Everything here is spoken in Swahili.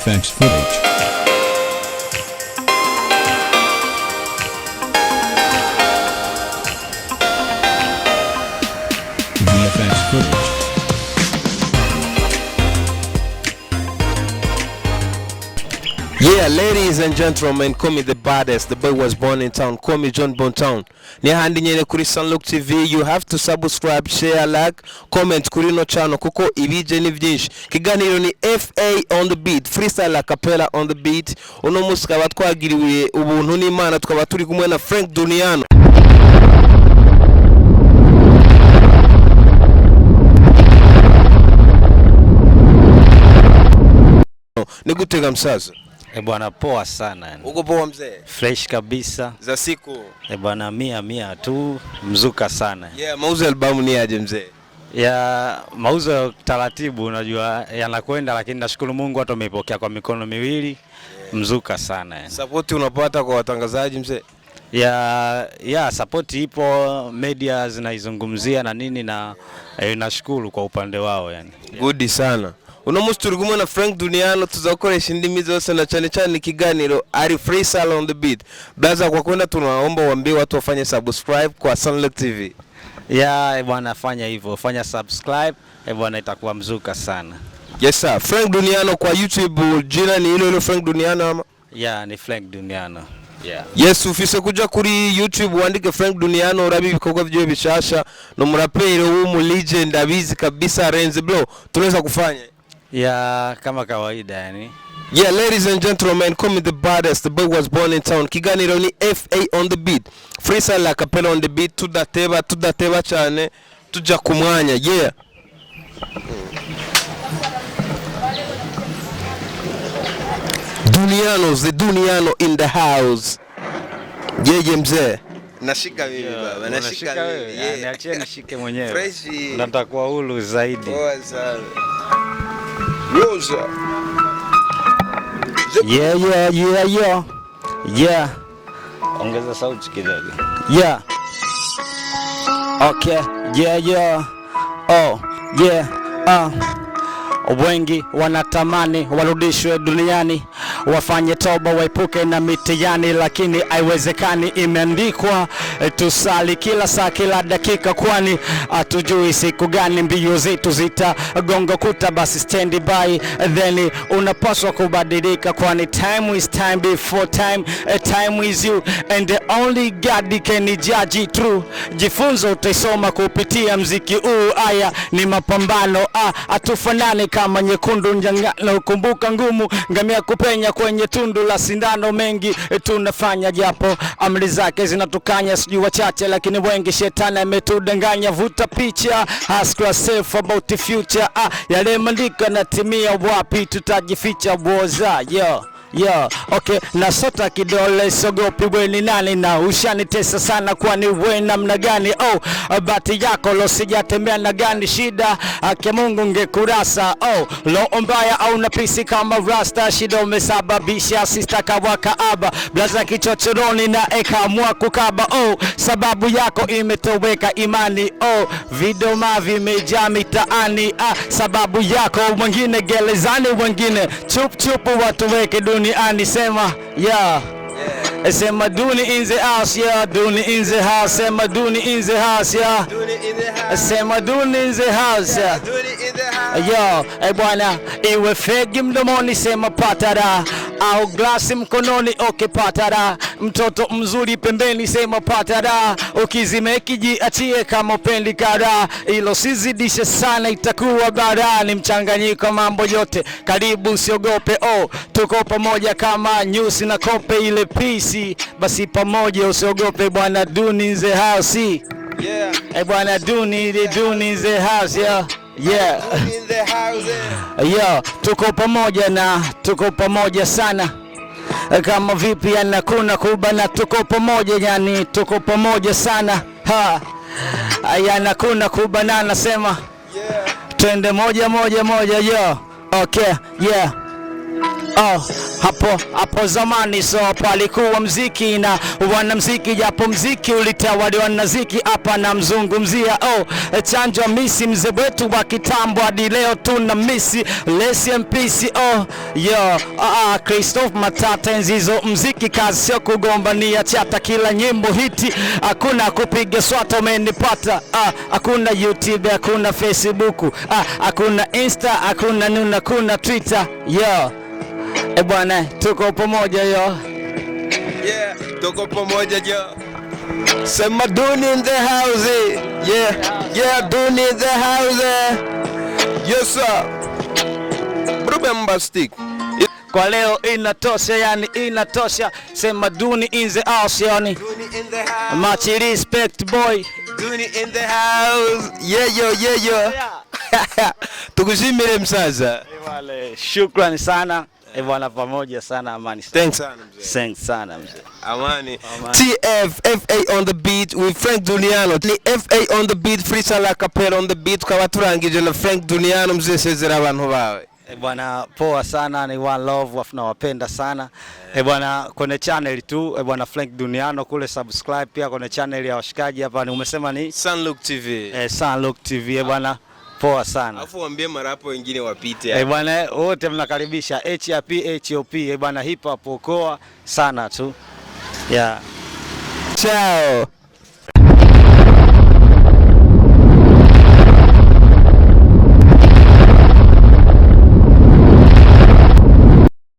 VFX footage. VFX footage. Yeah, ladies and gentlemen, call me the baddest. The boy was born in town. Call me John Bontown. Ni handi nyene kuri Sunlook TV. You have to subscribe, share, like, comment kuri no channel kuko ibije ni vyinshi. Kiganiro ni FA on the beat, freestyle a cappella on the beat. Uno musi tukaba twagiriwe ubuntu n'Imana, tukaba turi kumwe na Frank Duniano. Nigutega msazo. Bwana poa sana yani. Uko poa mzee? Fresh kabisa. Za siku. Bwana mia tu mzuka sana. Yeah, mauzo albamu ni aje mzee? Ya mauzo taratibu unajua yanakwenda, lakini nashukuru Mungu watu wameipokea kwa mikono miwili. Mzuka sana yani. Support unapata kwa watangazaji mzee? Ya support ipo, media zinaizungumzia na nini na nashukuru kwa upande wao yani. Good sana. Uno musi turi kumwe na Frank Duniano, tuzakoresha indimi zose na cyane cyane ikiganiro ari freestyle on the beat. Blaza kwa kwenda tunaomba waambie watu wafanye subscribe kwa Sunlook TV. Ya bwana fanya hivyo, fanya subscribe, bwana itakuwa mzuka sana. Yes sir. Frank Duniano kwa YouTube jina ni hilo Frank Duniano ama? Ya ni Frank Duniano. Yeah. Yes, ufise kuja kuri YouTube wandike Frank Duniano urabi ibikorwa byo bishasha no muraperi w'umu legend abizi kabisa Renzi bro. Tunaweza kufanya Ya kama kawaida yani. Yeah, ladies and gentlemen, call me the baddest. The boy was born in town. Kiganiro ni FA on the beat. Freestyle a cappella on the beat. Tudateba cyane tuja kumwanya. Yeah. The Duniano in the house. Yeah, mzee. Nashika mimi baba, nashika mimi. Yeah, niachie nishike mwenyewe. Fresh. Natakuwa huru zaidi. Poa sana. Rosa. Yeah. Ongeza sauti kidogo. Yeah. Okay. Yeah. Oh, yeah. Wengi wanatamani warudishwe duniani, wafanye toba waipuke na mitihani, lakini haiwezekani. Imeandikwa tusali kila saa kila dakika, kwani hatujui siku gani mbio zetu zitagonga kuta. Basi stand by, then unapaswa kubadilika, kwani time is time before time. Time is you and the only God can judge it true. Jifunza utaisoma kupitia mziki huu. Aya ni mapambano, atufanane kama nyekundu njangano, kumbuka ngumu ngamia kupenya kwenye tundu la sindano. Mengi tunafanya japo amri zake zinatukanya, sijui wachache lakini wengi. Shetani ametudanganya, vuta picha, ask yourself about the future. Yale maandiko na timia, wapi tutajificha boza? Yo, okay, na sota kidole sogopi we ni nani na ushanitesa sana, kwani we namna gani? Bati yako lo sijatembea na gani, shida ake Mungu ngekurasa. Lo mbaya au napisi kama rasta, shida umesababisha sister kawaka aba blaza kichochoroni na ekamua kukaba. Sababu yako imetoweka imani. Video mavi meja mitaani. Sababu yako wengine gerezani, wengine chup watu weke duniani. Sema yeah. Sema Duni in the house, yeah. Duni in the house. Sema Duni in the house, yeah. Sema Duni in the house, yeah. Yo, bwana, iwe fegi mdomoni sema patara, au glasi mkononi okay patara. Mtoto mzuri pembeni sema patara, ukizimeki jiachie kama upendi kara. Ilo sizidishe sana itakuwa bara, ni mchanganyiko mambo yote, karibu usiogope. Tuko pamoja kama nyusi na kope ile pisi, basi pamoja usiogope bwana. Duni in the house, yeah. Bwana Duni in the house, yeah. Yeah. In the house. Yo, tuko pamoja na tuko pamoja sana. Kama vipi yana kuna kubana, tuko pamoja yani, tuko pamoja sana. Yana kuna kubana nasema. Yeah. Twende moja yo. Okay, yeah. Hapo zamani so palikuwa mziki na wanamziki, japo mziki ulitawaliwa na ziki. Hapa namzungumzia chanjo misi mzee wetu wa kitambo, hadi leo tuna misi lesi MPC. Christophe Matata, enzizo mziki kazi sio kugombania chata, kila nyimbo hiti, hakuna kupiga swata, umenipata. Hakuna YouTube, hakuna Facebook, hakuna Insta, hakuna nuna, kuna Twitter. Bwana, tuko pamoja yo. Yeah, tuko pamoja yo. Sema Duni in the house. Yeah, Duni in the house. Yes sir. Remember stick. Kwa leo inatosha, yani inatosha. Sema Duni in the house, yani. Duni in the house. Much respect boy. Duni in the house. Yeah. Tukushimire msaza. Wale, shukrani sana. Bwana, pamoja sana, amani. Thanks sana mzee. Thanks sana mzee. Amani. TFA on the beat with Frank Duniano. FA on the beat, freestyle acapella on the beat. Kwa turangije na Frank Duniano mzee, sezera abantu bawe. Bwana, poa sana, ni one love, tunawapenda sana. Bwana, kwenye channel tu bwana Frank Duniano kule, subscribe pia kwenye channel ya washikaji hapa. Ni umesema ni Sunlook TV. Sunlook TV bwana. Poa sana. Alafu waambie marapo wengine wapite. Bwana, wote mnakaribisha HOP bwana, hip hop okoa sana tu. Yeah. Ciao.